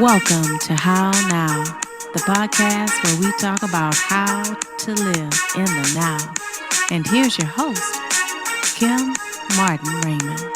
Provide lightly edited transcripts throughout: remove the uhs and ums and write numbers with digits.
Welcome to How Now, the podcast where we talk about how to live in the now. And here's your host, Kim Martin Raymond.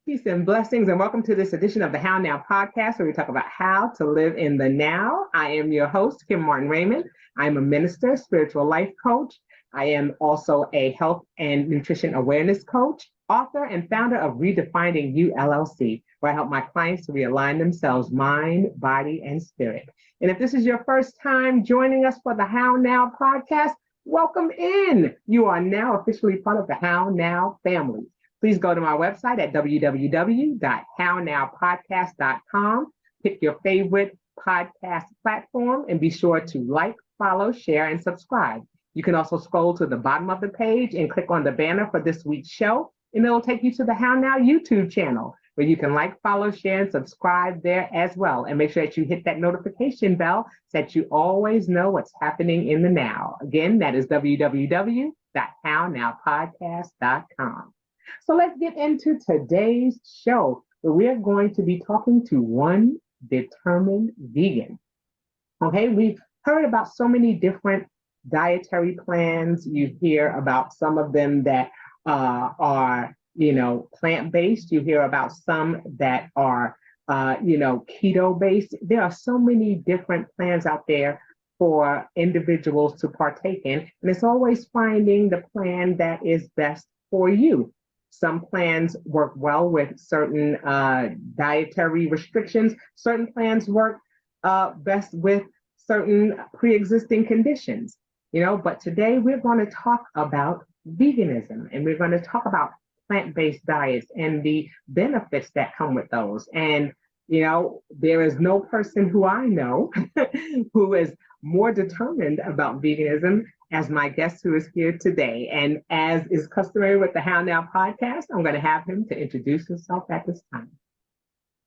Peace and blessings, and welcome to this edition of the How Now podcast, where we talk about how to live in the now. I am your host, Kim Martin Raymond. I'm a minister, spiritual life coach. I am also a health and nutrition awareness coach, author, and founder of Redefining You LLC, where I help my clients to realign themselves, mind, body, and spirit. And if this is your first time joining us for the How Now podcast, welcome in. You are now officially part of the How Now family. Please go to my website at www.hownowpodcast.com. Pick your favorite podcast platform and be sure to like, follow, share, and subscribe. You can also scroll to the bottom of the page and click on the banner for this week's show, and it'll take you to the How Now YouTube channel, where you can like, follow, share, and subscribe there as well. And make sure that you hit that notification bell so that you always know what's happening in the now. Again, that is www.hownowpodcast.com. So let's get into today's show, where we are going to be talking to one determined vegan. Okay, we've heard about so many different dietary plans. You hear about some of them that are, plant-based. You hear about some that are, keto-based. There are so many different plans out there for individuals to partake in, and it's always finding the plan that is best for you. Some plans work well with certain dietary restrictions. Certain plans work best with certain pre-existing conditions, but today we're going to talk about veganism, and we're going to talk about plant-based diets and the benefits that come with those. And, there is no person who I know who is more determined about veganism as my guest who is here today. And as is customary with the How Now podcast, I'm going to have him to introduce himself at this time.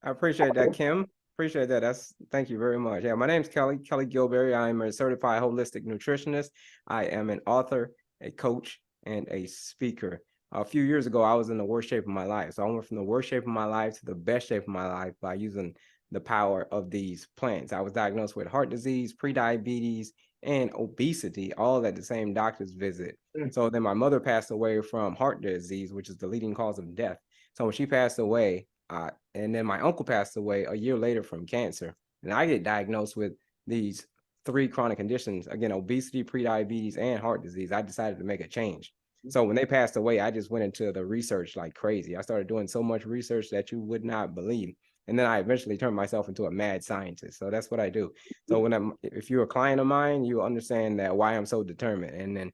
I appreciate that, Kim. Appreciate that. Thank you very much. Yeah, my name's Kelley Gilberry. I'm a certified holistic nutritionist. I am an author, a coach, and a speaker. A few years ago, I was in the worst shape of my life. So I went from the worst shape of my life to the best shape of my life by using the power of these plants. I was diagnosed with heart disease, prediabetes, and obesity, all at the same doctor's visit. So then my mother passed away from heart disease, which is the leading cause of death. So when she passed away, and then my uncle passed away a year later from cancer, and I get diagnosed with these three chronic conditions, again, obesity, prediabetes, and heart disease. I decided to make a change. So when they passed away, I just went into the research like crazy. I started doing so much research that you would not believe. And then I eventually turned myself into a mad scientist. So that's what I do. So if you're a client of mine, you understand that why I'm so determined. And then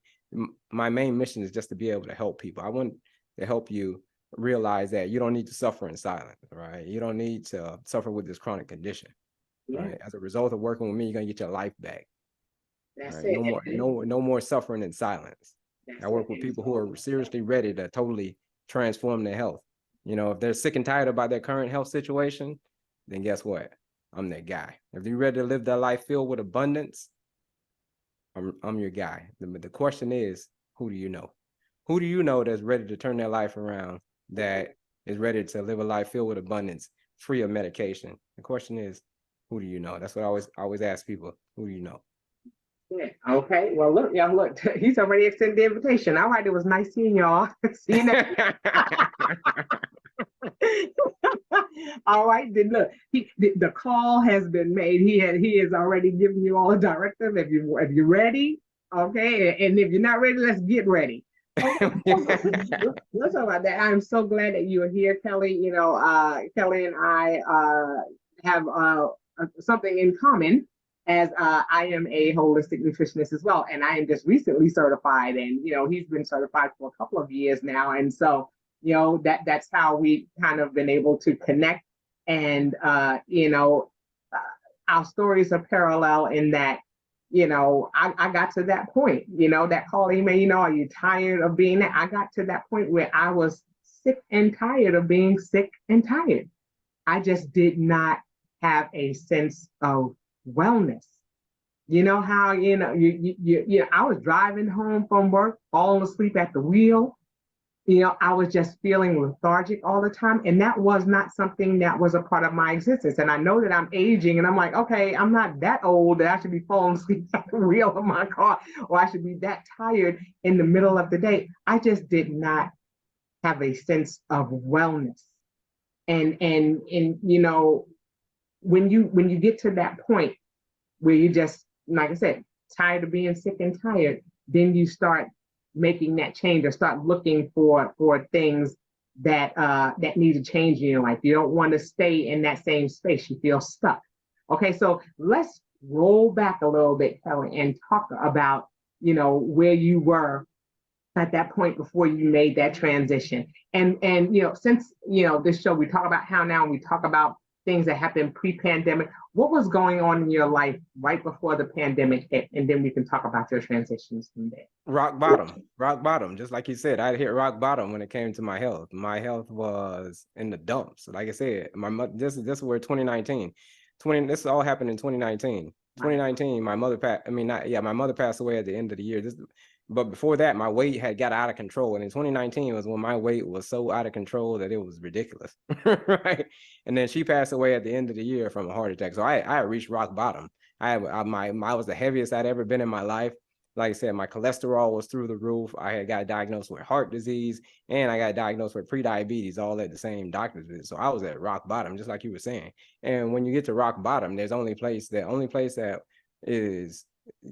my main mission is just to be able to help people. I want to help you realize that you don't need to suffer in silence, right? You don't need to suffer with this chronic condition, right? As a result of working with me, you're gonna get your life back. That's right? it. No more suffering in silence. I work with people who are seriously ready to totally transform their health. If they're sick and tired about their current health situation, then guess what? I'm that guy. If you're ready to live that life filled with abundance, I'm your guy. The question is, who do you know? Who do you know that's ready to turn their life around, that is ready to live a life filled with abundance, free of medication? The question is, who do you know? That's what I always ask people. Who do you know? Yeah. Okay. Well, look, y'all, look, he's already extended the invitation. All right. It was nice seeing y'all. See you next All right. Then look, the call has been made. He has already given you all a directive. If you're ready, okay. And if you're not ready, let's get ready. Okay. Let's talk about that. I'm so glad that you are here, Kelley. Kelley and I have something in common, as I am a holistic nutritionist as well. And I am just recently certified, and, he's been certified for a couple of years now. And so, that's how we kind of been able to connect. And, our stories are parallel in that, I got to that point, that call email, are you tired of being that? I got to that point where I was sick and tired of being sick and tired. I just did not have a sense of wellness. You know how, I was driving home from work, falling asleep at the wheel. I was just feeling lethargic all the time. And that was not something that was a part of my existence. And I know that I'm aging and I'm like, okay, I'm not that old that I should be falling asleep at the wheel of my car, or I should be that tired in the middle of the day. I just did not have a sense of wellness. And when you get to that point where you just, like I said, tired of being sick and tired, then you start making that change or start looking for things that need to change in your life. You don't want to stay in that same space. You feel stuck. Okay, so let's roll back a little bit, Kelley, and talk about where you were at that point before you made that transition. And since this show, we talk about how now, and we talk about things that happened pre-pandemic. What was going on in your life right before the pandemic hit? And then we can talk about your transitions from there. Rock bottom. Just like you said, I hit rock bottom when it came to my health. My health was in the dumps. Like I said, this is where 2019, this all happened in 2019. 2019, my mother my mother passed away at the end of the year. But before that, my weight had got out of control. And in 2019 was when my weight was so out of control that it was ridiculous. Right. And then she passed away at the end of the year from a heart attack. So I reached rock bottom. I was the heaviest I'd ever been in my life. Like I said, my cholesterol was through the roof. I had got diagnosed with heart disease, and I got diagnosed with prediabetes, all at the same doctor's visit. So I was at rock bottom, just like you were saying. And when you get to rock bottom, there's only place that is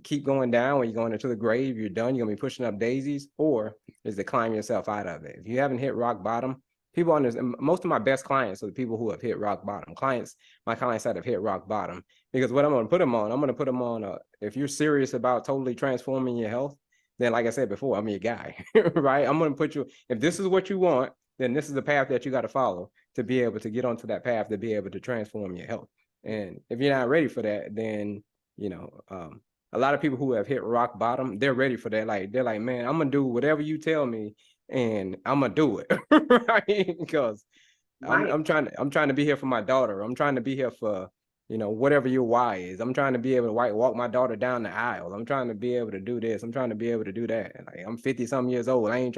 keep going down. When you're going into the grave, you're done. You're gonna be pushing up daisies, or is to climb yourself out of it. If you haven't hit rock bottom, people understand. Most of my best clients are the people who have hit rock bottom. My clients that have hit rock bottom. Because what I'm going to put them on, if you're serious about totally transforming your health, then like I said before, I'm your guy, right? I'm going to put you, if this is what you want, then this is the path that you got to follow to be able to get onto that path, to be able to transform your health. And if you're not ready for that, then, a lot of people who have hit rock bottom, they're ready for that. Like, they're like, man, I'm going to do whatever you tell me and I'm going to do it, right? Because I'm trying to be here for my daughter. I'm trying to be here for, whatever your why is. I'm trying to be able to walk my daughter down the aisle. I'm trying to be able to do this. I'm trying to be able to do that. Like, I'm 50-some years old. I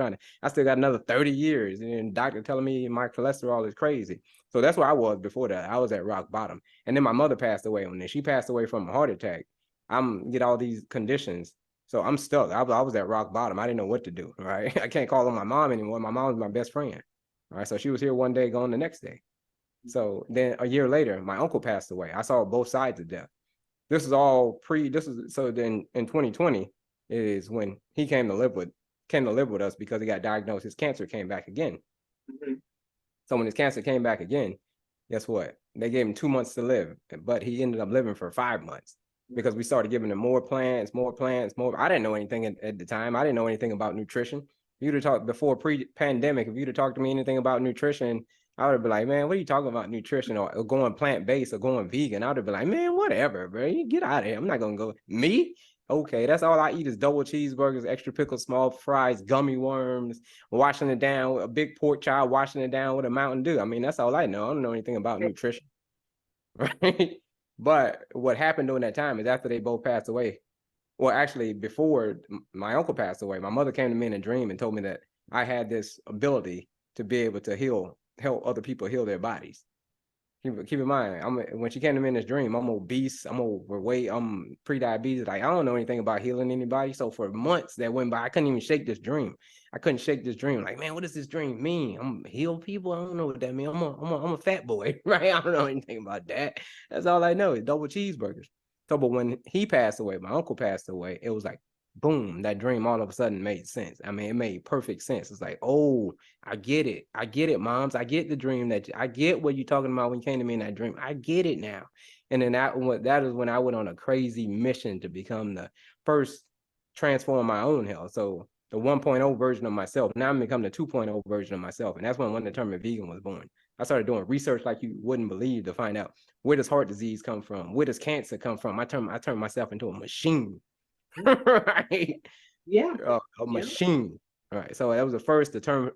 still got another 30 years. And doctor telling me my cholesterol is crazy. So that's where I was before that. I was at rock bottom. And then my mother passed away. When she passed away from a heart attack, I'm get all these conditions. So I'm stuck. I was at rock bottom. I didn't know what to do, right? I can't call on my mom anymore. My mom was my best friend. All right. So she was here one day, gone the next day. So then a year later, my uncle passed away. I saw both sides of death. So then in 2020 is when he came to live with us because he got diagnosed. His cancer came back again. Mm-hmm. So when his cancer came back again, guess what? They gave him 2 months to live, but he ended up living for 5 months because we started giving him more plants. I didn't know anything at the time. I didn't know anything about nutrition. If you'd have talked before pre-pandemic, if you'd have talked to me anything about nutrition, I would have been like, man, what are you talking about nutrition or going plant-based or going vegan? I would have been like, man, whatever, bro. You get out of here. I'm not going to go. Me? Okay, that's all I eat is double cheeseburgers, extra pickles, small fries, gummy worms, washing it down with a big pork chop, washing it down with a Mountain Dew. I mean, that's all I know. I don't know anything about nutrition, right? But what happened during that time is after they both passed away, well, actually, before my uncle passed away, my mother came to me in a dream and told me that I had this ability to be able to help other people heal their bodies. Keep in mind, when she came to me in this dream, I'm obese, I'm overweight, I'm pre-diabetes. Like, I don't know anything about healing anybody. So for months that went by, I couldn't even shake this dream. Like, man, what does this dream mean? I'm heal people. I don't know what that means. I'm a fat boy, right? I don't know anything about that. That's all I know is double cheeseburgers. So, but when he passed away, my uncle passed away, it was like, boom, that dream all of a sudden made sense. I mean, it made perfect sense. It's like, oh, I get it, moms. I get the dream I get what you're talking about when you came to me in that dream. I get it now. And then that is when I went on a crazy mission to become the first transform my own health. So the 1.0 version of myself, now I'm becoming the 2.0 version of myself. And that's when One Determined Vegan was born. I started doing research like you wouldn't believe to find out, where does heart disease come from? Where does cancer come from? I turned myself into a machine. Right? Yeah. A machine. All right. So that was the first determined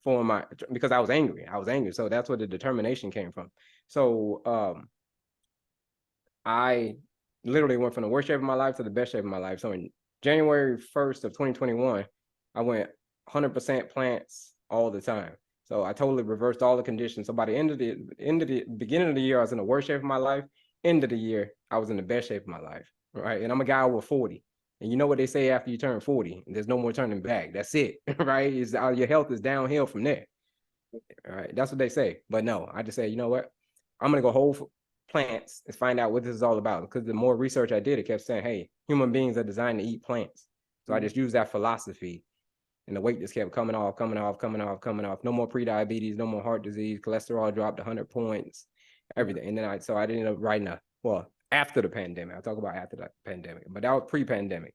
for because I was angry. So that's where the determination came from. So I literally went from the worst shape of my life to the best shape of my life. So in January 1st of 2021, I went 100% plants all the time. So I totally reversed all the conditions. So by the end of the beginning of the year, I was in the worst shape of my life. End of the year, I was in the best shape of my life. Right. And I'm a guy over 40. And you know what they say after you turn 40, there's no more turning back. That's it. Right. Your health is downhill from there. All right. That's what they say. But no, I just say, you know what? I'm going to go whole plants and find out what this is all about. Because the more research I did, it kept saying, hey, human beings are designed to eat plants. So I just used that philosophy. And the weight just kept coming off. No more pre-diabetes, no more heart disease, cholesterol dropped 100 points, everything. And then I ended up writing after the pandemic. I'll talk about after the pandemic, but that was pre-pandemic.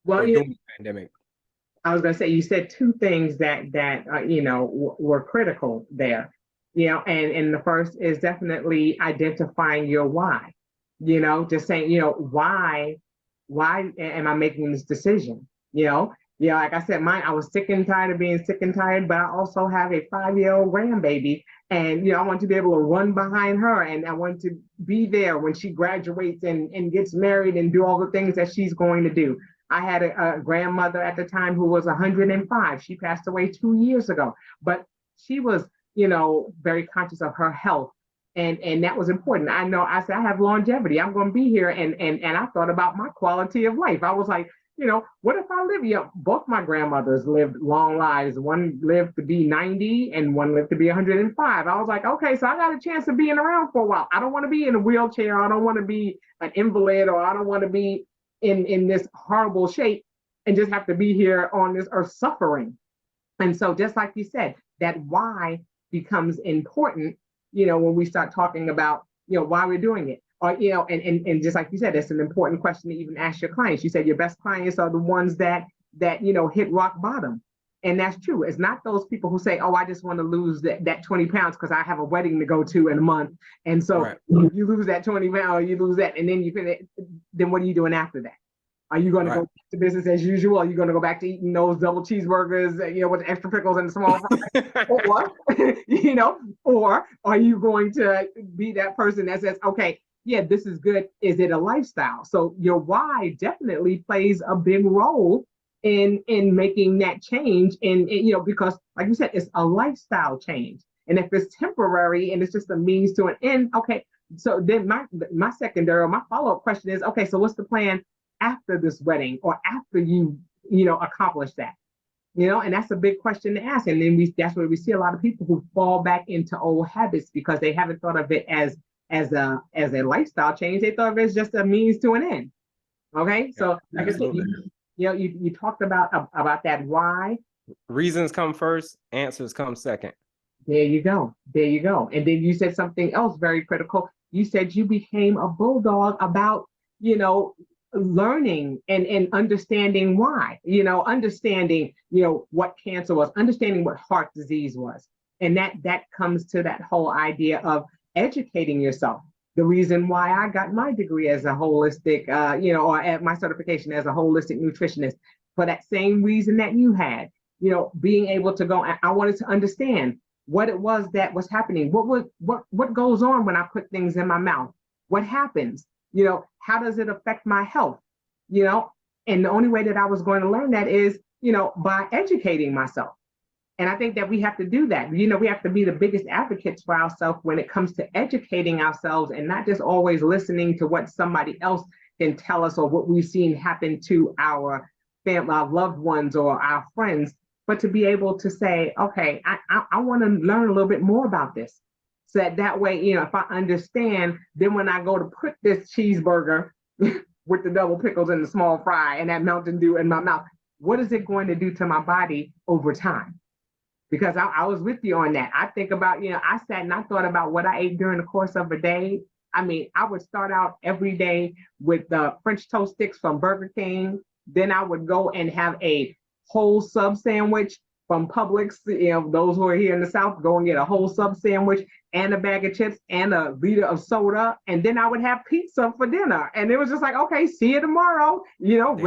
Well, during the pandemic. I was going to say, you said two things that were critical there, and the first is definitely identifying your why, just saying, why am I making this decision? Like I said, I was sick and tired of being sick and tired, but I also have a 5-year-old grandbaby, and I want to be able to run behind her, and I want to be there when she graduates and gets married and do all the things that she's going to do. I had a grandmother at the time who was 105. She passed away 2 years ago, but she was, very conscious of her health. And that was important. I said, I have longevity. I'm going to be here. And I thought about my quality of life. I was like, what if I live? Both my grandmothers lived long lives. One lived to be 90 and one lived to be 105. I was like, okay, so I got a chance of being around for a while. I don't want to be in a wheelchair. I don't want to be an invalid, or I don't want to be in this horrible shape and just have to be here on this earth suffering. And so just like you said, that why becomes important, when we start talking about, why we're doing it. Or, and just like you said, it's an important question to even ask your clients. You said your best clients are the ones that hit rock bottom. And that's true. It's not those people who say, oh, I just want to lose that 20 pounds because I have a wedding to go to in a month. And so right. You lose that 20 pounds, you lose that. And then then what are you doing after that? Are you going to go back to business as usual? Are you going to go back to eating those double cheeseburgers, with the extra pickles and the small fries? Or are you going to be that person that says, okay, yeah, this is good. Is it a lifestyle? So your why definitely plays a big role in making that change. And because like you said, it's a lifestyle change. And if it's temporary and it's just a means to an end, okay. So then my secondary, or my follow-up question is, okay, so what's the plan after this wedding, or after you accomplish that? And that's a big question to ask. And then that's where we see a lot of people who fall back into old habits because they haven't thought of it as a lifestyle change. They thought of it as just a means to an end. Okay. So like I said, you talked about that why. Reasons come first, answers come second. There you go. And then you said something else very critical. You said you became a bulldog about, learning and understanding why, understanding, what cancer was, understanding what heart disease was. And that comes to that whole idea of educating yourself. The reason why I got my degree as a holistic, or at my certification as a holistic nutritionist, for that same reason that you had, being able to go, I wanted to understand what it was that was happening. What goes on when I put things in my mouth? What happens? How does it affect my health? And the only way that I was going to learn that is, by educating myself. And I think that we have to do that. We have to be the biggest advocates for ourselves when it comes to educating ourselves, and not just always listening to what somebody else can tell us or what we've seen happen to our family, our loved ones, or our friends, but to be able to say, okay, I want to learn a little bit more about this. So that way, if I understand, then when I go to put this cheeseburger with the double pickles and the small fry and that Mountain Dew in my mouth, what is it going to do to my body over time? Because I was with you on that. I think about, I sat and I thought about what I ate during the course of a day. I mean, I would start out every day with the French toast sticks from Burger King. Then I would go and have a whole sub sandwich from Publix. Those who are here in the South, go and get a whole sub sandwich and a bag of chips and a liter of soda. And then I would have pizza for dinner. And it was just like, okay, see you tomorrow, and,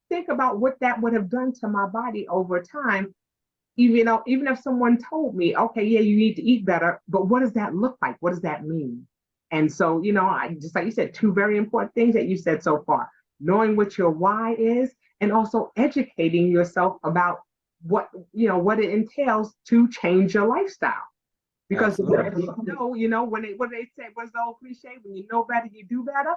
think about what that would have done to my body over time. Even if someone told me, okay, yeah, you need to eat better, but what does that look like? What does that mean? And so, I just like you said, two very important things that you said so far: knowing what your why is, and also educating yourself about what it entails to change your lifestyle. Because if you know, when what they say, what's the old cliche? When you know better, you do better.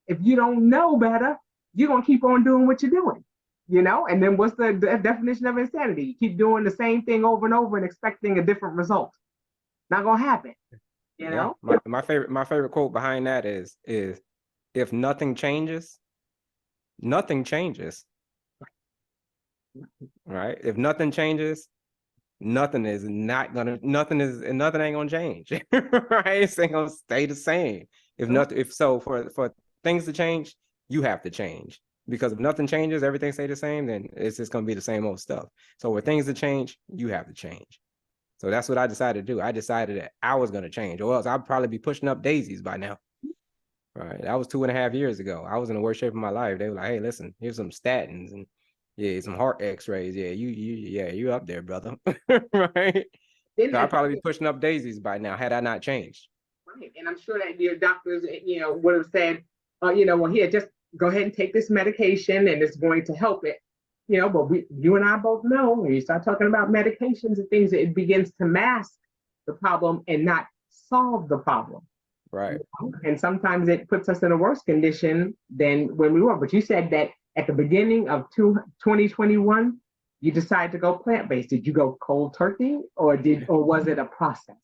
If you don't know better, you're gonna keep on doing what you're doing. And then what's the definition of insanity? You keep doing the same thing over and over and expecting a different result. Not gonna happen. My favorite quote behind that is if nothing changes, nothing changes. Right? If nothing changes, nothing ain't gonna change. Right? It's ain't gonna stay the same. For things to change, you have to change. Because if nothing changes, everything stay the same, then it's just gonna be the same old stuff. So for things to change, you have to change. So that's what I decided to do. I decided that I was gonna change, or else I'd probably be pushing up daisies by now. Right. That was 2.5 years ago. I was in the worst shape of my life. They were like, hey, listen, here's some statins and some heart x-rays. Yeah, you up there, brother. Right. So I'd probably be pushing up daisies by now had I not changed. Right. And I'm sure that your doctors, would have said, well, here, just go ahead and take this medication and it's going to help it. But you and I both know when you start talking about medications and things, it begins to mask the problem and not solve the problem. Right. And sometimes it puts us in a worse condition than when we were. But you said that at the beginning of 2021, you decided to go plant-based. Did you go cold turkey or was it a process?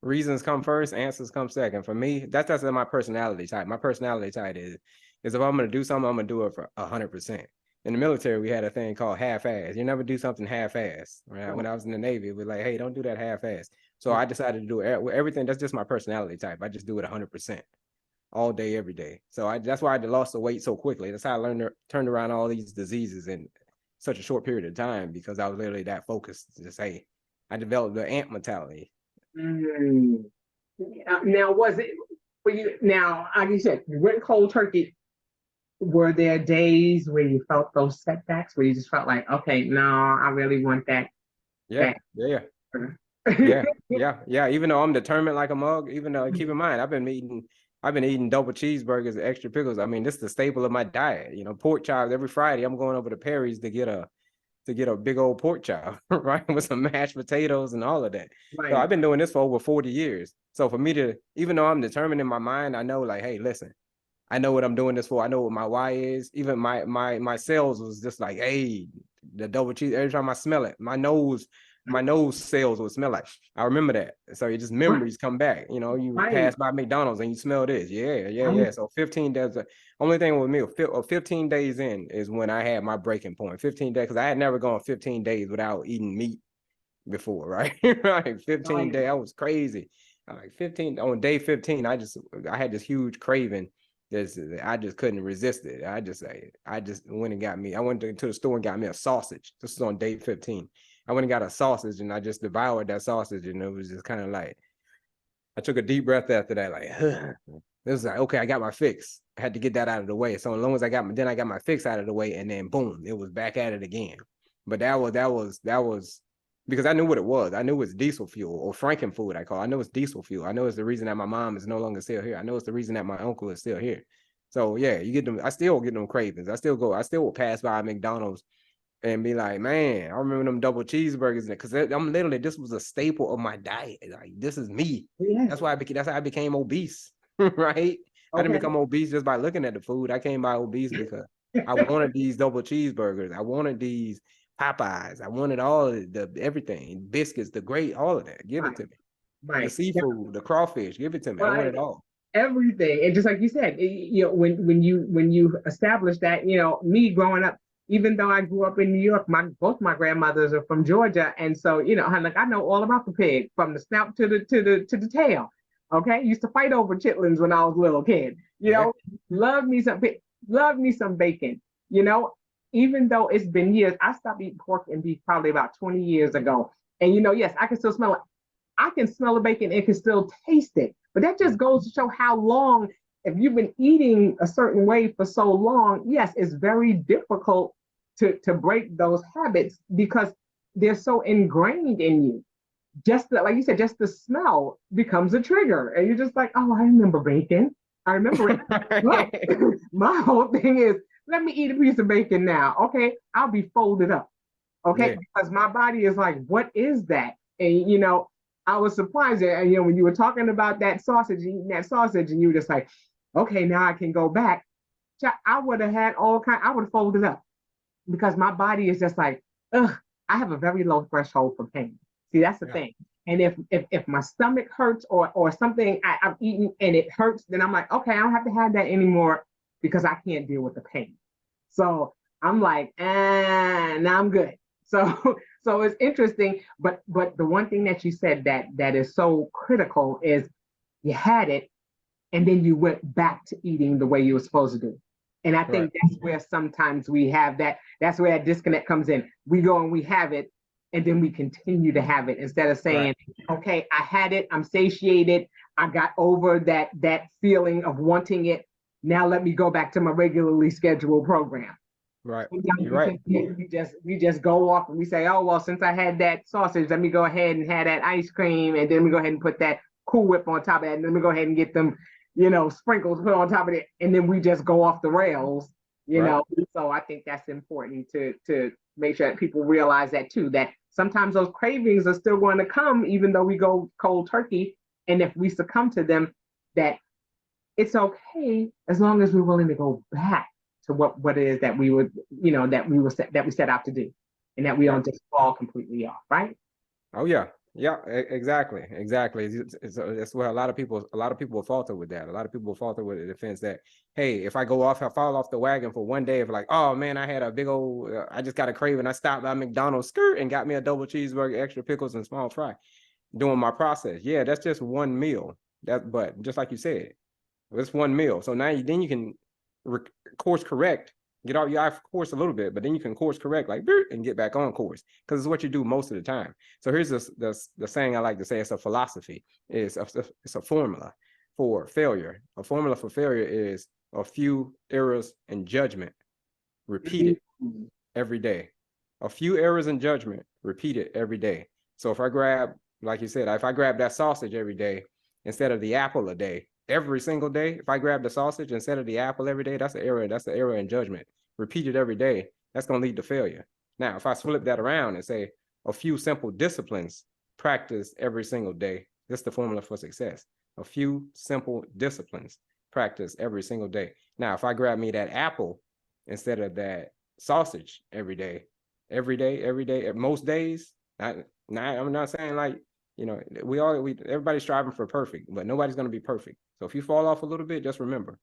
Reasons come first, answers come second. For me, that's my personality type. My personality type is if I'm going to do something, I'm going to do it for 100%. In the military, we had a thing called half-ass. You never do something half-ass. Right? When I was in the Navy, it was like, hey, don't do that half-ass. So I decided to do everything. That's just my personality type. I just do it 100% all day, every day. So that's why I lost the weight so quickly. That's how I learned to turn around all these diseases in such a short period of time, because I was literally that focused to say, I developed the ant mentality. Now, was it for you? Now, like you said, you went cold turkey. Were there days where you felt those setbacks, where you just felt like, okay, no, I really want that? Yeah. Even though I'm determined like a mug, even though, keep in mind, I've been eating double cheeseburgers and extra pickles. I mean, this is the staple of my diet. Pork chops every Friday. I'm going over to Perry's to get a big old pork chop, right, with some mashed potatoes and all of that. Right. So I've been doing this for over 40 years. So for me to, even though I'm determined in my mind, I know, like, hey, listen, I know what I'm doing this for. I know what my why is. Even my sales was just like, hey, the double cheese. Every time I smell it, my nose cells would smell like. I remember that. So it just memories come back. You pass by McDonald's and you smell this. Yeah. So 15 days. Only thing with me, 15 days in is when I had my breaking point. 15 days, because I had never gone 15 days without eating meat before, right? Right. 15 days. I was crazy. Like 15 on day 15, I had this huge craving. I just couldn't resist it. I just went and got me. I went to the store and got me a sausage. This is on day 15. I went and got a sausage and I just devoured that sausage, and it was just kind of like, I took a deep breath after that, like, it was like, okay, I got my fix. I had to get that out of the way. So as long as I got my fix out of the way, and then boom, it was back at it again. But that was because I knew what it was. I knew it was diesel fuel, or frankenfood, I call it. I know it's diesel fuel. I know it's the reason that my mom is no longer still here. I know it's the reason that my uncle is still here. So yeah, you get them. I still get them cravings. I still will pass by McDonald's and be like, man, I remember them double cheeseburgers, because I'm literally, this was a staple of my diet. Like, this is me. Yeah. That's how I became obese. Right? Okay. I didn't become obese just by looking at the food. I came by obese because I wanted these double cheeseburgers. I wanted these Popeyes. I wanted all the everything, biscuits, the great, all of that. Give it to me. Right. The seafood, the crawfish, give it to me. I want it all. Everything. And just like you said, when you establish that, me growing up, even though I grew up in New York, both my grandmothers are from Georgia, and so I know all about the pig, from the snout to the tail. Okay, used to fight over chitlins when I was a little kid. Love me some bacon. Even though it's been years, I stopped eating pork and beef probably about 20 years ago. And yes, I can still smell it. I can smell the bacon and can still taste it. But that just goes to show how long, if you've been eating a certain way for so long, yes, it's very difficult to break those habits because they're so ingrained in you. like you said, just the smell becomes a trigger. And you're just like, oh, I remember bacon. I remember it. But my whole thing is, let me eat a piece of bacon now. Okay, I'll be folded up. Okay, Yeah. because my body is like, what is that? And I was surprised that when you were talking about that sausage, eating that sausage, and you were just like, okay, now I can go back. I would have had I would have folded up because my body is just like, ugh, I have a very low threshold for pain. See, that's the Yeah. thing. And if my stomach hurts or something I've eaten and it hurts, then I'm like, okay, I don't have to have that anymore because I can't deal with the pain. So I'm like, now I'm good. So so it's interesting. But the one thing that you said that is so critical is you had it and then you went back to eating the way you were supposed to do. And I Right. think that's where sometimes we have that's where that disconnect comes in. We go and we have it, and then we continue to have it instead of saying, okay, I had it, I'm satiated, I got over that feeling of wanting it. Now let me go back to my regularly scheduled program. Right. Sometimes You're right. we just go off and we say, oh well, since I had that sausage, let me go ahead and have that ice cream, and then we go ahead and put that Cool Whip on top of that, and then we go ahead and get them, sprinkles put on top of it, and then we just go off the rails, Right. So I think that's important to make sure that people realize that too, that sometimes those cravings are still going to come even though we go cold turkey, and if we succumb to them, that it's okay as long as we're willing to go back to what it is that we would, that we set out to do, and that we Right. don't just fall completely off, right? Oh yeah. Yeah, exactly. That's where a lot of people will falter with that. A lot of people will falter with the defense that, hey, if I fall off the wagon for one day, if like, oh man, I had a big old, I just got a craving, I stopped by McDonald's skirt and got me a double cheeseburger, extra pickles and small fry, doing my process. Yeah, that's just one meal. But just like you said, it's one meal. So now then you can course correct, get off your course a little bit, but then you can course correct like and get back on course, because it's what you do most of the time. So here's the saying I like to say. It's a philosophy. It's a formula for failure. A formula for failure is a few errors in judgment repeated every day. A few errors in judgment repeated every day. So if I grab, like you said, if I grab that sausage every day instead of the apple a day, every single day, if I grab the sausage instead of the apple every day, that's an error. That's an error in judgment. Repeated every day, that's going to lead to failure. Now, if I flip that around and say a few simple disciplines practice every single day, this is the formula for success. A few simple disciplines practice every single day. Now, if I grab me that apple instead of that sausage every day, most days, I'm not saying like, everybody's striving for perfect, but nobody's going to be perfect. So if you fall off a little bit, just remember,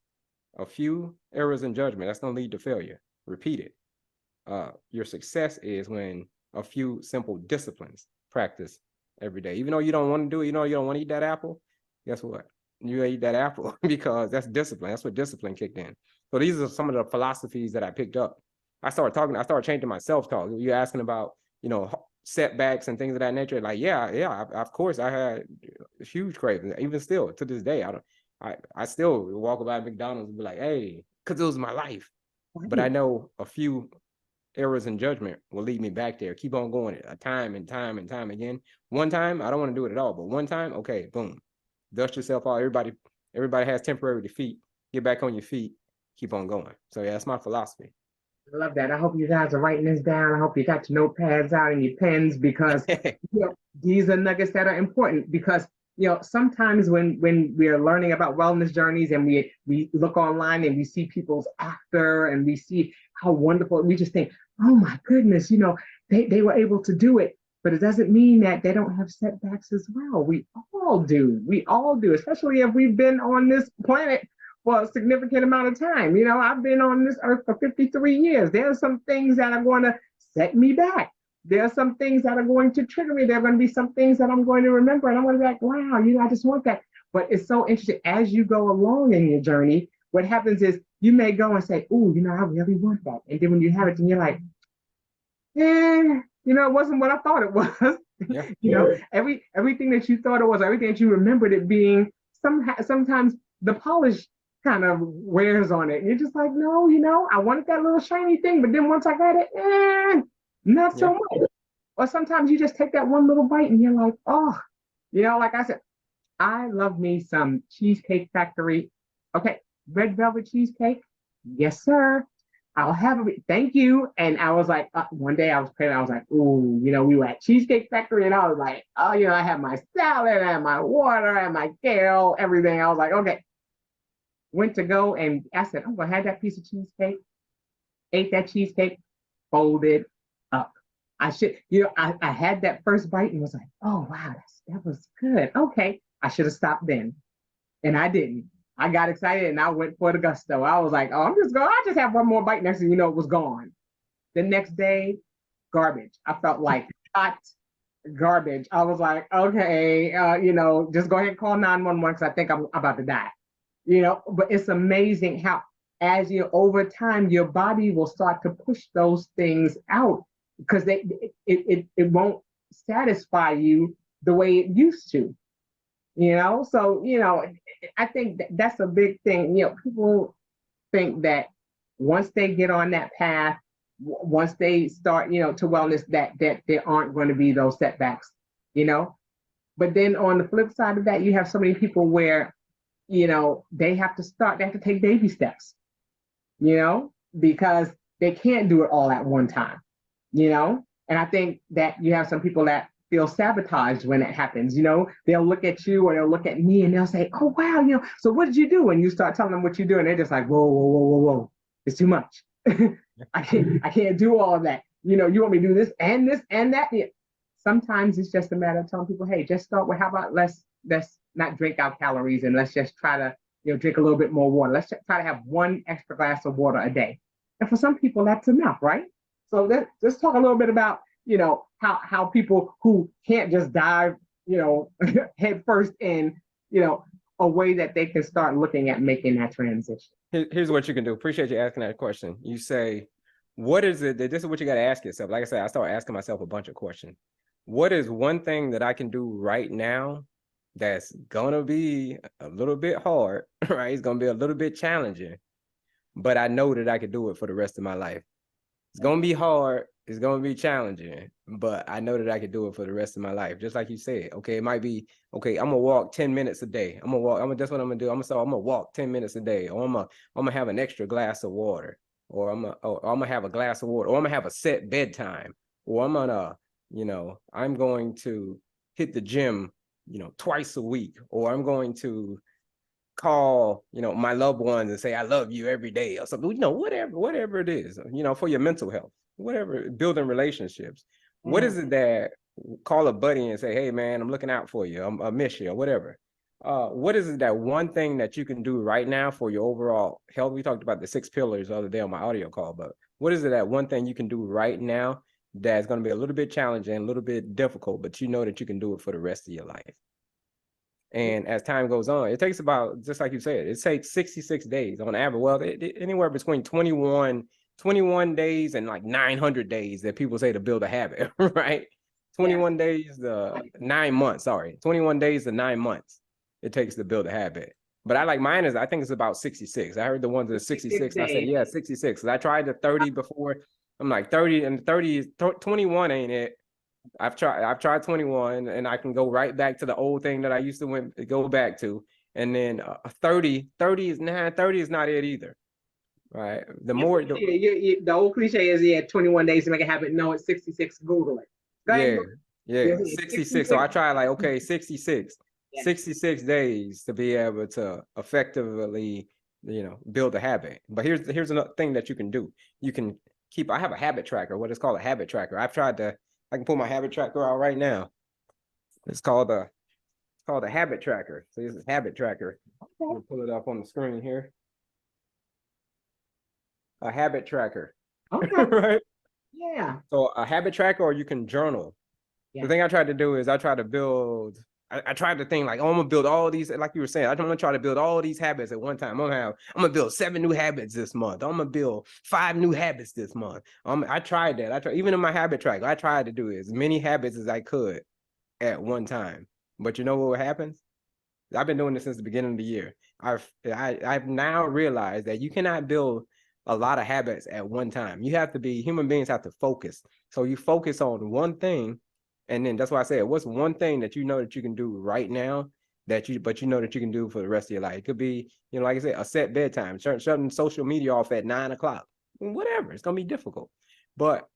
a few errors in judgment, that's going to lead to failure. Repeat it. Your success is when a few simple disciplines practice every day. Even though you don't want to do it, you don't want to eat that apple, guess what? You eat that apple because that's discipline. That's what discipline kicked in. So these are some of the philosophies that I picked up. I started changing my self-talk. You're asking about, setbacks and things of that nature. Like, of course I had huge cravings. Even still to this day, I still walk by McDonald's and be like, hey, because it was my life. But I know a few errors in judgment will lead me back there. Keep on going time and time and time again. One time, I don't want to do it at all, but one time, okay, boom. Dust yourself off. Everybody has temporary defeat. Get back on your feet. Keep on going. So yeah, that's my philosophy. I love that. I hope you guys are writing this down. I hope you got your notepads out and your pens, because these are nuggets that are important. Because sometimes when we are learning about wellness journeys and we look online and we see people's after and we see how wonderful, we just think, oh my goodness, they were able to do it. But it doesn't mean that they don't have setbacks as well. We all do. We all do, especially if we've been on this planet for a significant amount of time. I've been on this earth for 53 years. There are some things that are going to set me back. There are some things that are going to trigger me. There are going to be some things that I'm going to remember, and I'm going to be like, wow, I just want that. But it's so interesting. As you go along in your journey, what happens is you may go and say, oh, I really want that. And then when you have it, then you're like, it wasn't what I thought it was. Yeah. Everything that you thought it was, everything that you remembered it being, sometimes the polish kind of wears on it. And you're just like, no, I wanted that little shiny thing, but then once I got it, not so much. Or sometimes you just take that one little bite and you're like, oh, like I said, I love me some Cheesecake Factory. Okay, red velvet cheesecake. Yes, sir. I'll have it. Thank you. And I was like, one day I was craving. I was like, ooh, we were at Cheesecake Factory, and I was like, oh, I had my salad, I had my water, I had my kale, everything. I was like, okay. Went to go, and I said, I'm gonna have that piece of cheesecake. Ate that cheesecake, folded up. I should, I had that first bite and was like, oh wow, that was good. Okay, I should have stopped then, and I didn't. I got excited and I went for the gusto. I was like, oh, I just have one more bite. Next thing you know, it was gone. The next day, garbage. I felt like hot garbage. I was like, okay, just go ahead and call 911 because I think I'm about to die. But it's amazing how, as over time, your body will start to push those things out because it won't satisfy you the way it used to. So I think that's a big thing. People think that once they get on that path, once they start to wellness, that there aren't going to be those setbacks. But then on the flip side of that, you have so many people where they have to take baby steps, because they can't do it all at one time. And I think that you have some people that feel sabotaged when it happens. They'll look at you or they'll look at me and they'll say, oh, wow, so what did you do? And you start telling them what you do, and they're just like, whoa, whoa, whoa, whoa, whoa. It's too much. I can't do all of that. You want me to do this and that. Yeah. Sometimes it's just a matter of telling people, hey, just start with, how about let's not drink our calories, and let's just try to, drink a little bit more water. Let's try to have one extra glass of water a day. And for some people, that's enough, right? So let's talk a little bit about, how people who can't just dive, head first in, a way that they can start looking at making that transition. Here's what you can do. Appreciate you asking that question. You say, what is it that this is what you got to ask yourself? Like I said, I started asking myself a bunch of questions. What is one thing that I can do right now that's gonna be a little bit hard, right? It's gonna be a little bit challenging, but I know that I could do it for the rest of my life. It's gonna be hard, it's gonna be challenging, but I know that I could do it for the rest of my life. Just like you said, okay, it might be, okay, I'm gonna walk 10 minutes a day. That's what I'm gonna do. I'm gonna walk 10 minutes a day, or I'm gonna have an extra glass of water, or I'm gonna have a glass of water, or I'm gonna have a set bedtime, or I'm going to hit the gym, twice a week, or I'm going to call, my loved ones and say, I love you every day, or something, whatever it is, for your mental health, whatever, building relationships. Mm-hmm. What is it that, call a buddy and say, hey man, I'm looking out for you, I miss you, or whatever. What is it that one thing that you can do right now for your overall health? We talked about the 6 pillars the other day on my audio call, but what is it that one thing you can do right now that's going to be a little bit challenging, a little bit difficult, but you know that you can do it for the rest of your life? And as time goes on, it takes about, just like you said, it takes 66 days on average. Well, anywhere between 21 days and like 900 days that people say to build a habit, right? 21 days to 9 months, 21 days to 9 months it takes to build a habit. But I like mine I think it's about 66. I heard the ones that are 66. I said, yeah, 66. I tried the 30 before. I'm like 30, and 30 is 21 ain't it. I've tried 21, and I can go right back to the old thing that I used to go back to. And then 30 is not it either. Right. The old cliche is 21 days to make a habit. No, it's 66. Google it. Yeah. 66. So I tried like, okay, 66. Yeah. 66 days to be able to effectively, build a habit. But here's another thing that you can do. You can I have a habit tracker, what is called a habit tracker. I can pull my habit tracker out right now. It's called a habit tracker. So this is habit tracker. Okay. We'll pull it up on the screen here. A habit tracker. Okay. Right? Yeah. So a habit tracker, or you can journal. Yeah. The thing I tried to do is I tried to think like, oh, I'm gonna build all these, like you were saying, I'm gonna try to build all these habits at one time. I'm gonna build 7 new habits this month. I'm gonna build 5 new habits this month. I tried that. Even in my habit tracker, I tried to do as many habits as I could at one time. But you know what happens? I've been doing this since the beginning of the year. I've now realized that you cannot build a lot of habits at one time. Human beings have to focus. So you focus on one thing, and then that's why I said, what's one thing that you know that you can do right now but you know that you can do for the rest of your life? It could be, like I said, a set bedtime, shutting social media off at 9 o'clock, whatever. It's gonna be difficult, but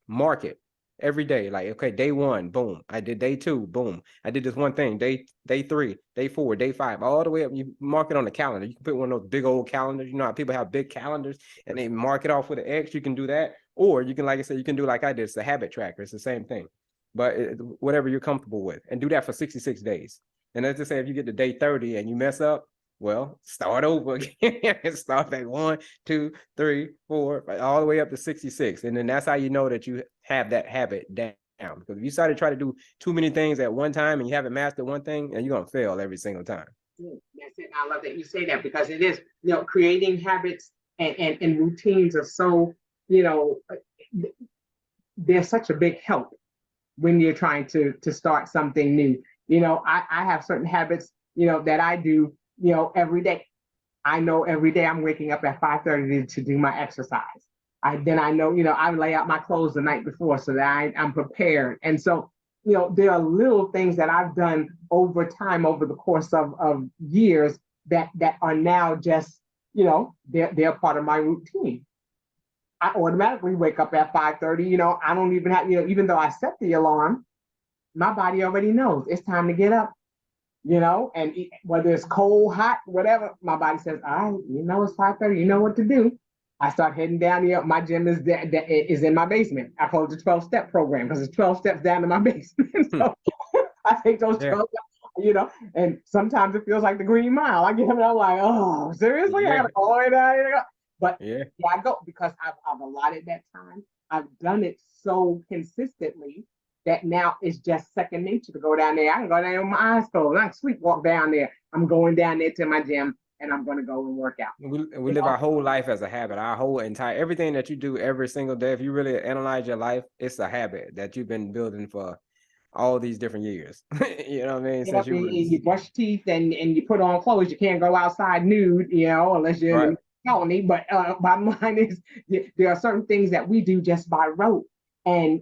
mark it every day. Like, okay, day 1, boom, I did. Day 2, boom, I did this one thing. Day 3, day 4, day 5, all the way up. You mark it on the calendar. You can put one of those big old calendars. You know how people have big calendars and they mark it off with an X. You can do that, or you can, like I said, you can do like I did. It's a habit tracker. It's the same thing, but whatever you're comfortable with, and do that for 66 days. And let's just say if you get to day 30 and you mess up, well, start over again. Start back 1, 2, 3, 4, all the way up to 66. And then that's how you know that you have that habit down. Because if you start to try to do too many things at one time and you haven't mastered one thing, and you're going to fail every single time. That's it. I love that you say that, because it is, creating habits and routines are so, they're such a big help when you're trying to start something new. I have certain habits, that I do, every day. I know every day I'm waking up at 5:30 to do my exercise. I know, I lay out my clothes the night before so that I'm prepared. And so, there are little things that I've done over time, over the course of years that are now just, they're part of my routine. I automatically wake up at 5:30. I don't even have, even though I set the alarm, my body already knows it's time to get up. And whether it's cold, hot, whatever, my body says, all right, it's 5:30, you know what to do. I start heading down here. My gym is in my basement. I call it the 12-step program because it's 12 steps down to my basement. So I take those 12 steps, and sometimes it feels like the Green Mile. I get up and I'm like, oh, seriously? I gotta go all the way down here. But I go because I've allotted that time. I've done it so consistently that now it's just second nature to go down there. I can go down there with my eyes closed. I can sleepwalk down there. I'm going down there to my gym and I'm going to go and work out. We live our whole life as a habit. Everything that you do every single day, if you really analyze your life, it's a habit that you've been building for all these different years. You know what I mean? You brush teeth and you put on clothes. You can't go outside nude, unless you're in the colony. But bottom line is there are certain things that we do just by rote. And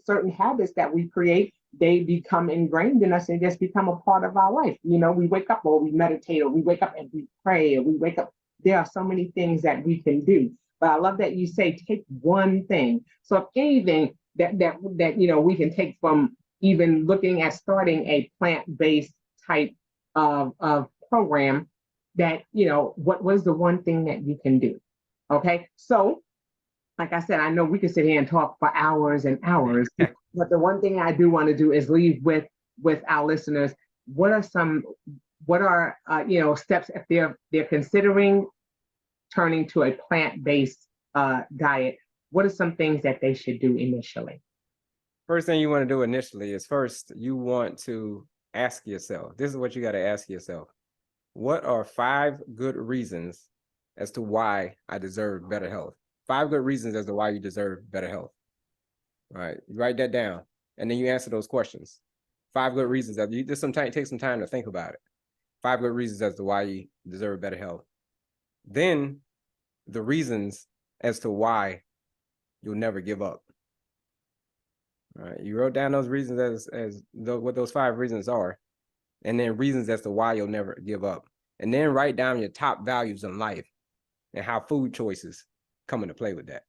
certain habits that we create, they become ingrained in us and just become a part of our life. We wake up or we meditate or we wake up and we pray or we wake up. There are so many things that we can do. But I love that you say take one thing. So if anything that we can take from even looking at starting a plant-based type of program, that what was the one thing that you can do? Okay, so like I said, I know we could sit here and talk for hours and hours, but the one thing I do want to do is leave with our listeners. What are steps if they're considering turning to a plant-based diet? What are some things that they should do initially? First thing you want to do initially is you want to ask yourself, this is what you got to ask yourself. What are 5 good reasons as to why I deserve better health? 5 good reasons as to why you deserve better health. All right, you write that down, and then you answer those questions. 5 good reasons. Take some time to think about it. 5 good reasons as to why you deserve better health. Then the reasons as to why you'll never give up. All right, you wrote down those reasons what those 5 reasons are, and then reasons as to why you'll never give up. And then write down your top values in life and how food choices come into play with that.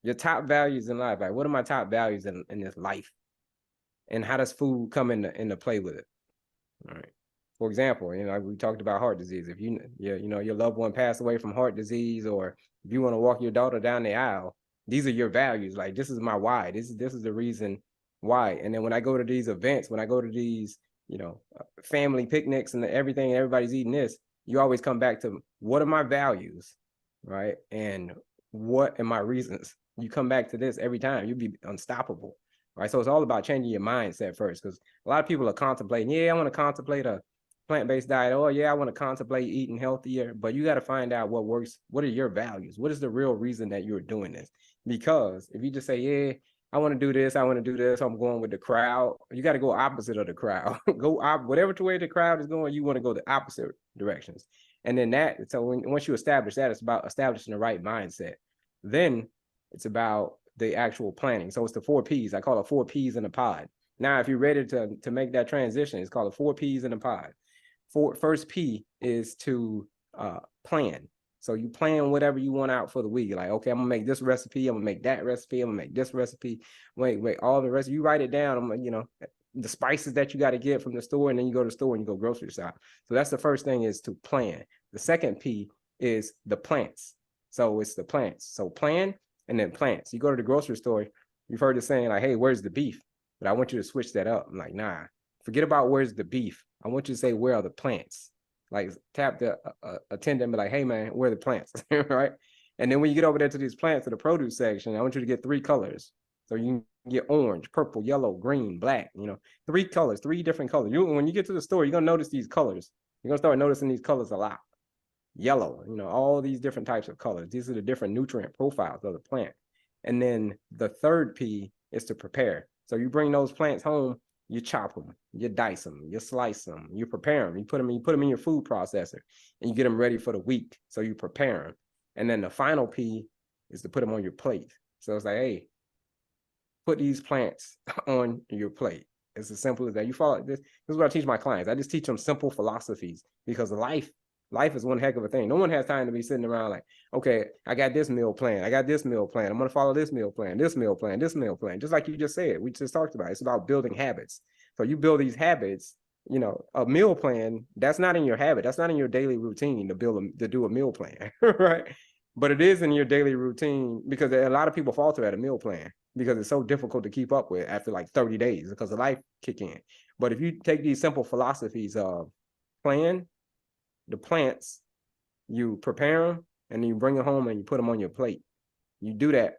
Your top values in life, like what are my top values in this life, and how does food come into play with it? All right. For example, we talked about heart disease. If your loved one passed away from heart disease, or if you want to walk your daughter down the aisle, these are your values. Like, this is my why. This is the reason why. And then when I go to these events, when I go to these family picnics and everything, and everybody's eating this, you always come back to, what are my values? Right? And what are my reasons? You come back to this every time, you'll be unstoppable. Right? So it's all about changing your mindset first, because a lot of people are contemplating, I want to contemplate a plant-based diet. Oh yeah, I want to contemplate eating healthier. But you got to find out what works. What are your values? What is the real reason that you're doing this? Because if you just say, I want to do this, I'm going with the crowd, you got to go opposite of the crowd. Whatever way the crowd is going, you want to go the opposite directions. And then once you establish that, it's about establishing the right mindset. Then it's about the actual planning. So it's the 4 P's. I call it 4 P's in a pod. Now, if you're ready to make that transition, it's called the 4 P's in a pod. First P is to plan. So you plan whatever you want out for the week. You're like, okay, I'm gonna make this recipe. I'm gonna make that recipe. I'm gonna make this recipe. Wait, all the rest. You write it down. The spices that you got to get from the store, and then you go to the store and you go grocery shop. So that's the first thing, is to plan. The second P is the plants. So it's the plants. So plan and then plants. You go to the grocery store, you've heard the saying like, hey, where's the beef? But I want you to switch that up. I'm like, nah, forget about where's the beef. I want you to say, where are the plants? Like, tap the attendant and be like, hey man, where are the plants? Right? And then when you get over there to these plants, to the produce section, I want you to get 3 colors. So you can get orange, purple, yellow, green, black, 3 colors, 3 different colors. When you get to the store, you're gonna notice these colors. You're gonna start noticing these colors a lot. Yellow, all these different types of colors. These are the different nutrient profiles of the plant. And then the third P is to prepare. So you bring those plants home, you chop them, you dice them, you slice them, you prepare them, you put them in your food processor, and you get them ready for the week. So you prepare them. And then the final P is to put them on your plate. So it's like, hey, put these plants on your plate. It's as simple as that. You follow this. This is what I teach my clients. I just teach them simple philosophies, because life is one heck of a thing. No one has time to be sitting around like, okay, I got this meal plan. I got this meal plan. I'm going to follow this meal plan, this meal plan, this meal plan. Just like you just said, we just talked about it. It's about building habits. So you build these habits, a meal plan, that's not in your habit. That's not in your daily routine to do a meal plan, right? But it is in your daily routine, because a lot of people falter at a meal plan because it's so difficult to keep up with after like 30 days because the life kick in. But if you take these simple philosophies of plan, the plants, you prepare them, and then you bring them home and you put them on your plate. You do that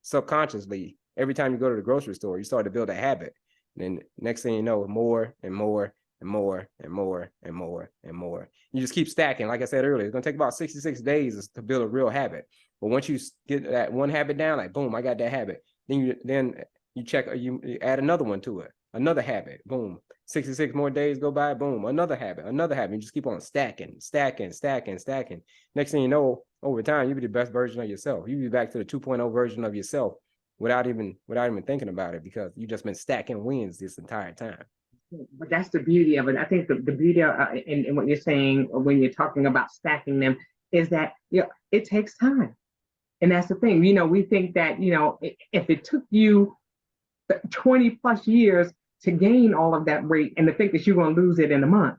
subconsciously. Every time you go to the grocery store, you start to build a habit. And then next thing you know, more and more and more and more and more and more. You just keep stacking. Like I said earlier, it's gonna take about 66 days to build a real habit. But once you get that one habit down, like boom, I got that habit. Then you check, you add another one to it, another habit, boom. 66 more days go by, boom, another habit. You just keep on stacking. Next thing you know, over time, you'll be the best version of yourself. You'll be back to the 2.0 version of yourself without even thinking about it, because you've just been stacking wins this entire time. But that's the beauty of it. I think the beauty of in what you're saying when you're talking about stacking them is that it takes time. And that's the thing. We think that, if it took you 20 plus years to gain all of that weight, and to think that you're going to lose it in a month,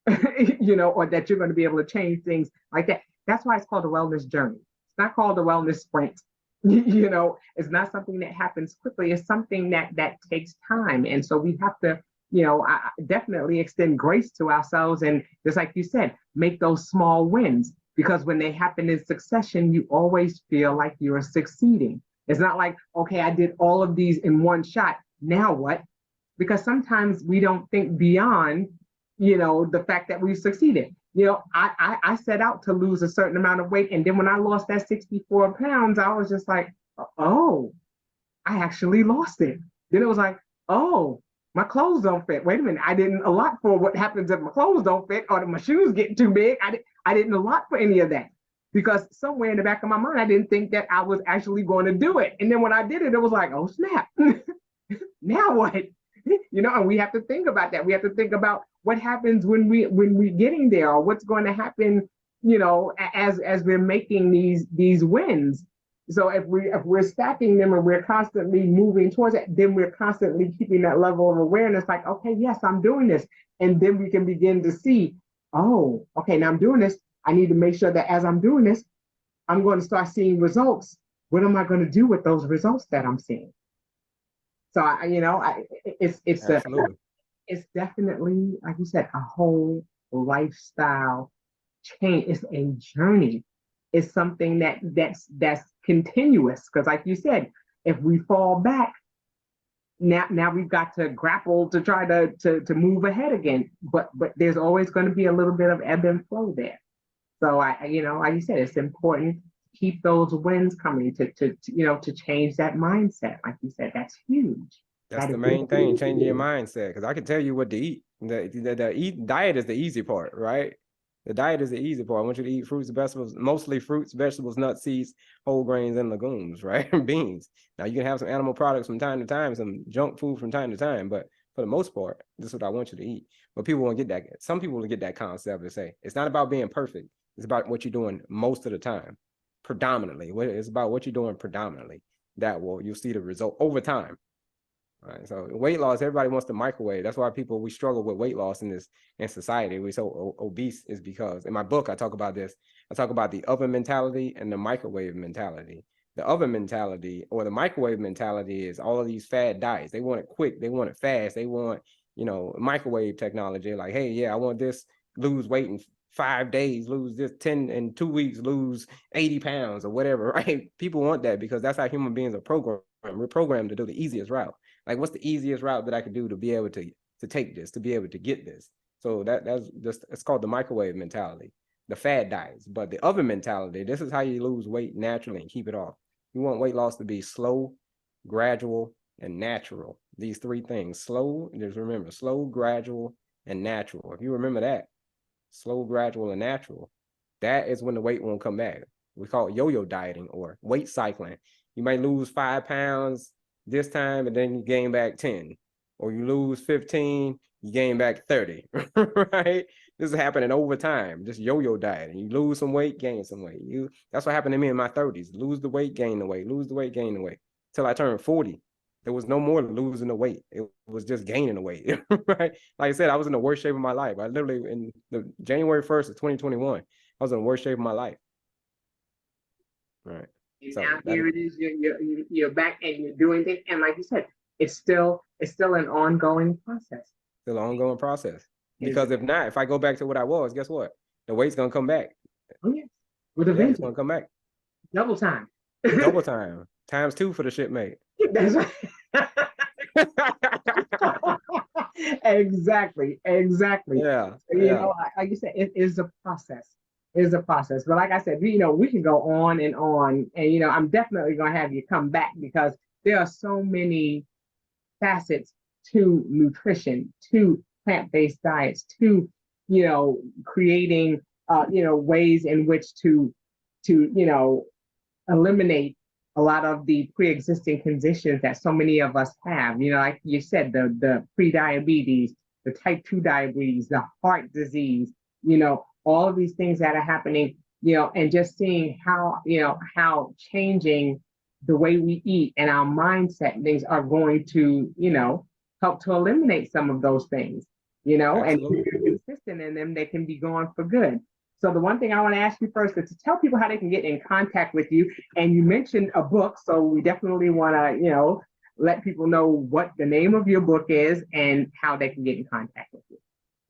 or that you're going to be able to change things like that. That's why it's called a wellness journey. It's not called a wellness sprint. It's not something that happens quickly. It's something that takes time. And so we have to, I definitely extend grace to ourselves. And just like you said, make those small wins, because when they happen in succession, you always feel like you're succeeding. It's not like, okay, I did all of these in one shot. Now what? Because sometimes we don't think beyond, the fact that we've succeeded. I set out to lose a certain amount of weight. And then when I lost that 64 pounds, I was just like, oh, I actually lost it. Then it was like, oh, my clothes don't fit. Wait a minute. I didn't allot for what happens if my clothes don't fit or my shoes get too big. I didn't allot for any of that, because somewhere in the back of my mind, I didn't think that I was actually going to do it. And then when I did it, it was like, oh, snap. Now what? And we have to think about that. We have to think about what happens when we're getting there, or what's going to happen, as we're making these wins. So if we're stacking them and we're constantly moving towards it, then we're constantly keeping that level of awareness, like, okay, yes, I'm doing this. And then we can begin to see, oh, okay, now I'm doing this. I need to make sure that as I'm doing this, I'm going to start seeing results. What am I going to do with those results that I'm seeing? So it's definitely, like you said, a whole lifestyle change. It's a journey. It's something that's continuous. Because like you said, if we fall back, now we've got to grapple to try to move ahead again. But there's always going to be a little bit of ebb and flow there. So like you said, it's important to keep those wins coming to change that mindset. Like you said, that's huge. That's the main thing, changing your mindset. Because I can tell you what to eat. The diet is the easy part, right? The diet is the easy part. I want you to eat fruits and vegetables, mostly fruits, vegetables, nuts, seeds, whole grains, and legumes, right? Beans. Now you can have some animal products from time to time, some junk food from time to time, but for the most part, this is what I want you to eat. But people won't get that. Some people will get that concept and say, it's not about being perfect. It's about what you're doing most of the time, predominantly. It's about what you're doing predominantly. You'll see the result over time. Right. So weight loss, everybody wants to microwave. That's why we struggle with weight loss in society. We're so obese is because in my book, I talk about this. I talk about the oven mentality and the microwave mentality. The oven mentality or the microwave mentality is all of these fad diets. They want it quick. They want it fast. They want, microwave technology. Like, hey, yeah, I want this, lose weight in 5 days, lose this 10 in 2 weeks, lose 80 pounds or whatever, right? People want that because that's how human beings are programmed. We're programmed to do the easiest route. Like, what's the easiest route that I could do to be able to take this, to be able to get this? So that's just, it's called the microwave mentality, the fad diets. But the oven mentality, this is how you lose weight naturally and keep it off. You want weight loss to be slow, gradual, and natural. These three things: slow, just remember, slow, gradual, and natural. If you remember that, slow, gradual, and natural, that is when the weight won't come back. We call it yo-yo dieting or weight cycling. You might lose 5 pounds this time, and then you gain back 10, or you lose 15, you gain back 30, right? This is happening over time, just yo-yo dieting. You lose some weight, gain some weight. That's what happened to me in my 30s. Lose the weight, gain the weight, lose the weight, gain the weight. Till I turned 40. There was no more losing the weight. It was just gaining the weight, right? Like I said, I was in the worst shape of my life. I literally, in the January 1st of 2021, I was in the worst shape of my life. Right. And so now here it is, you're back and you're doing things. And like you said, it's still an ongoing process. Still an ongoing process. Because if not, if I go back to what I was, guess what? The weight's gonna come back. Oh yeah. With a vengeance. It's gonna come back. Double time. Double time. Times 2 for the shipmate. That's right. Exactly. Yeah. Like you said, it is a process. But like I said, we can go on, and I'm definitely going to have you come back because there are so many facets to nutrition, to plant-based diets, to, creating, ways in which to eliminate a lot of the pre-existing conditions that so many of us have. Like you said, the pre-diabetes, the type 2 diabetes, the heart disease, all of these things that are happening, and just seeing how changing the way we eat and our mindset things are going to, help to eliminate some of those things, Absolutely. And if you're consistent in them, they can be gone for good. So the one thing I want to ask you first is to tell people how they can get in contact with you. And you mentioned a book, so we definitely want to, let people know what the name of your book is and how they can get in contact with you.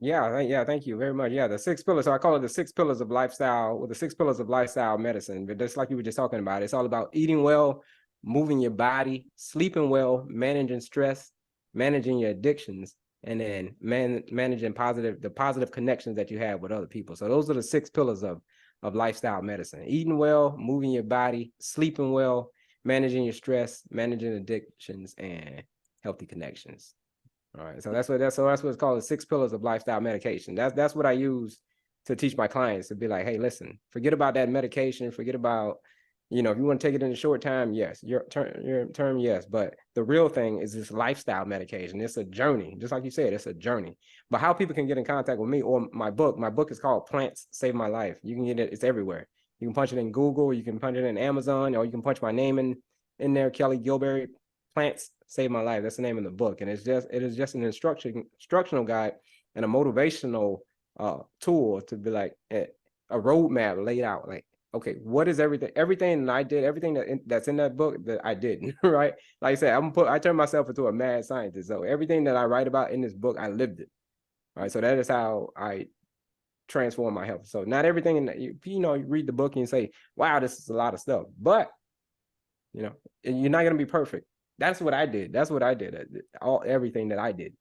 Yeah, thank you very much. Yeah, the 6 pillars. So I call it the 6 pillars of lifestyle, or the 6 pillars of lifestyle medicine. But just like you were just talking about, it's all about eating well, moving your body, sleeping well, managing stress, managing your addictions, and then managing the positive connections that you have with other people. So those are the 6 pillars of lifestyle medicine: eating well, moving your body, sleeping well, managing your stress, managing addictions, and healthy connections. All right, so that's what it's called, the 6 pillars of lifestyle medication. That's what I use to teach my clients, to be like, hey, listen, forget about that medication, forget about, if you want to take it in a short time, yes, your term, yes, but the real thing is this lifestyle medication. It's a journey, just like you said, it's a journey. But how people can get in contact with me or my book is called Plants Save My Life. You can get it, it's everywhere. You can punch it in Google, you can punch it in Amazon, or you can punch my name in there, Kelley Gilberry. Plants Save My Life. That's the name of the book. And it is just an instructional guide and a motivational tool to be like a roadmap laid out. Like, okay, what is everything that I did, everything that's in that book that I did, right? Like I said, I turn myself into a mad scientist. So everything that I write about in this book, I lived it. All right. So that is how I transform my health. So not everything in that, you read the book and you say, wow, this is a lot of stuff, but you're not going to be perfect. That's what I did. Everything that I did.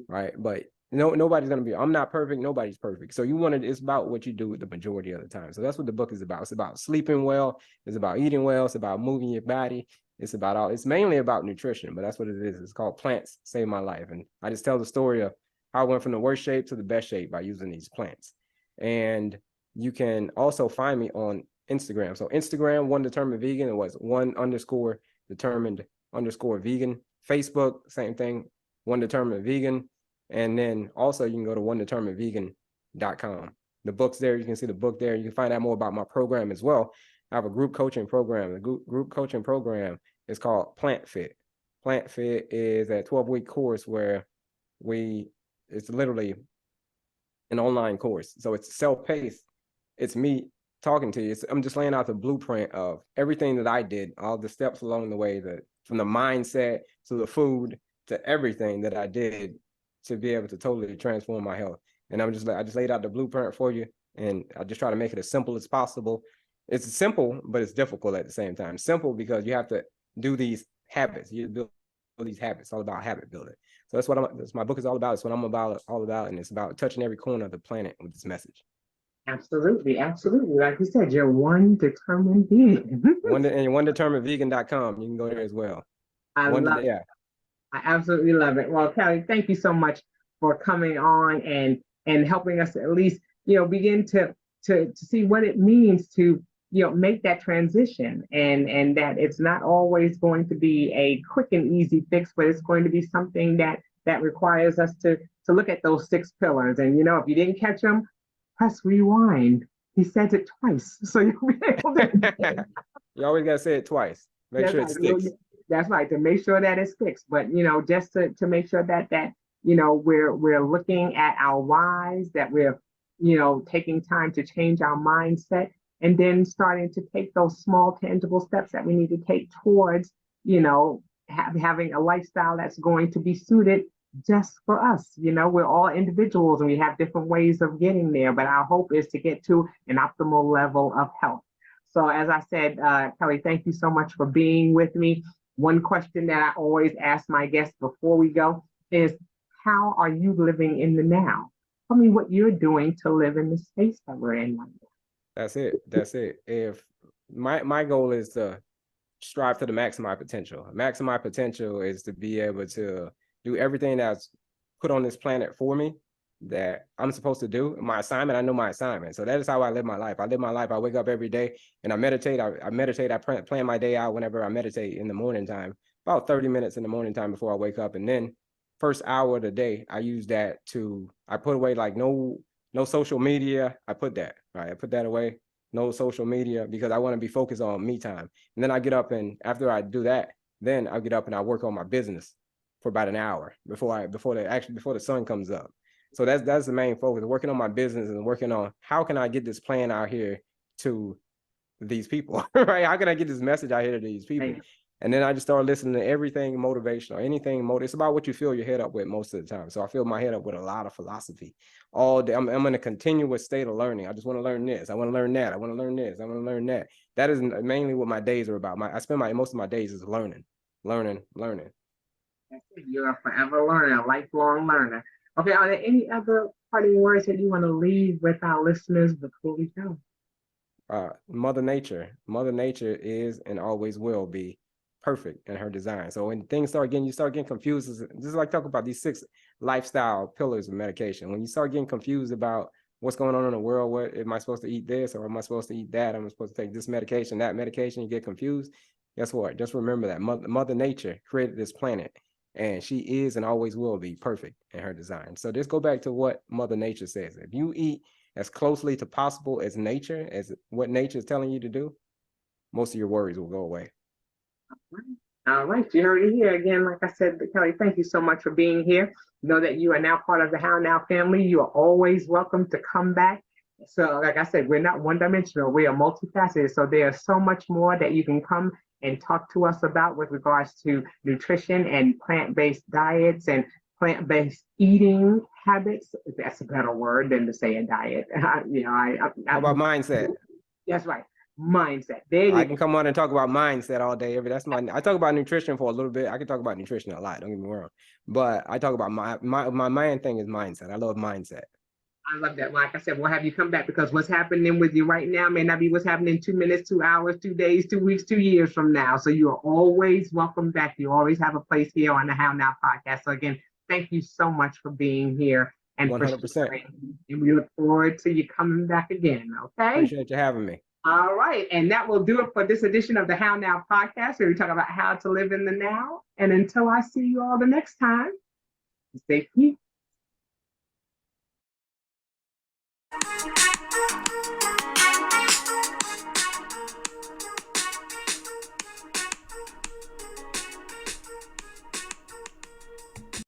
Right. But nobody's going to be, I'm not perfect. Nobody's perfect. So it's about what you do the majority of the time. So that's what the book is about. It's about sleeping well. It's about eating well. It's about moving your body. It's mainly about nutrition, but that's what it is. It's called Plants Save My Life. And I just tell the story of how I went from the worst shape to the best shape by using these plants. And you can also find me on Instagram. So Instagram, One Determined Vegan, it was _determined_vegan. Facebook, same thing, One Determined Vegan. And then also you can go to onedeterminedvegan.com. The book's there. You can see the book there. You can find out more about my program as well. I have a group coaching program. The group coaching program is called Plant Fit. Plant Fit is a 12-week course where it's literally an online course. So it's self-paced. It's me talking to you. I'm just laying out the blueprint of everything that I did, all the steps along the way, from the mindset to the food to everything that I did to be able to totally transform my health. And I just laid out the blueprint for you, and I just try to make it as simple as possible. It's simple, but it's difficult at the same time. Simple because you have to do these habits. You build these habits. It's all about habit building. So that's what my book is all about. It's what I'm all about, and it's about touching every corner of the planet with this message. Absolutely, absolutely. Like you said, you're one determined vegan. OneDeterminedVegan.com. You can go there as well. I love it. I absolutely love it. Well, Kelley, thank you so much for coming on and helping us at least, begin to see what it means to, make that transition, and that it's not always going to be a quick and easy fix, but it's going to be something that requires us to look at those 6 pillars. And, if you didn't catch them, press rewind. He said it twice, so you'll be able to. You always got to say it twice. Make sure it sticks. That's right, to make sure that it sticks. But, just to make sure that we're looking at our whys, that we're, taking time to change our mindset, and then starting to take those small tangible steps that we need to take towards, having a lifestyle that's going to be suited just for us. We're all individuals and we have different ways of getting there, but our hope is to get to an optimal level of health. So as I said, Kelley, thank you so much for being with me. One question that I always ask my guests before we go is, how are you living in the now? Tell me what you're doing to live in the space that we're in right now. That's it. If my goal is to strive to the maximize potential. Maximize potential is to be able to do everything that's put on this planet for me that I'm supposed to do. My assignment, I know my assignment. So that is how I live my life. I wake up every day and I meditate. I plan my day out whenever I meditate in the morning time, about 30 minutes in the morning time before I wake up. And then first hour of the day, I use that I put away like no social media. I put that away. No social media, because I want to be focused on me time. And then I get up, and after I do that, then I get up and I work on my business for about an hour before the sun comes up. So that's the main focus, working on my business and working on how can I get this plan out here to these people, right? How can I get this message out here to these people? Right. And then I just started listening to everything motivational, anything it's about what you fill your head up with most of the time. So I fill my head up with a lot of philosophy all day. I'm in a continuous state of learning. I just want to learn this. I want to learn that. I want to learn this. I want to learn that. That is mainly what my days are about. I spend most of my days is learning. You're a forever learner, a lifelong learner. Okay, are there any other parting words that you want to leave with our listeners before we go? Mother Nature is and always will be perfect in her design. So when things you start getting confused. This is like talking about these 6 lifestyle pillars of medication. When you start getting confused about what's going on in the world, what am I supposed to eat this or am I supposed to eat that? Am I supposed to take this medication, that medication? You get confused. Guess what? Just remember that Mother Nature created this planet, and she is and always will be perfect in her design. So just go back to what Mother Nature says. If you eat as closely to possible as nature, as what nature is telling you to do, most of your worries will go away. All right, you heard it here again. Like I said, Kelley, thank you so much for being here. Know that you are now part of the How Now family. You are always welcome to come back. So like I said, we're not one-dimensional. We are multifaceted. So there's so much more that you can come and talk to us about with regards to nutrition and plant-based diets and plant-based eating habits. That's a better word than to say a diet. How about mindset? That's right. Mindset. I can come on and talk about mindset all day. I talk about nutrition for a little bit. I can talk about nutrition a lot. Don't get me wrong, but I talk about my main thing is mindset. I love mindset. I love that. Like I said, we'll have you come back, because what's happening with you right now may not be what's happening in 2 minutes, 2 hours, 2 days, 2 weeks, 2 years from now. So you are always welcome back. You always have a place here on the How Now podcast. So again, thank you so much for being here. and for 100%. sharing. And we look forward to you coming back again. Okay. Appreciate you having me. All right. And that will do it for this edition of the How Now podcast, where we talk about how to live in the now. And until I see you all the next time, stay peace.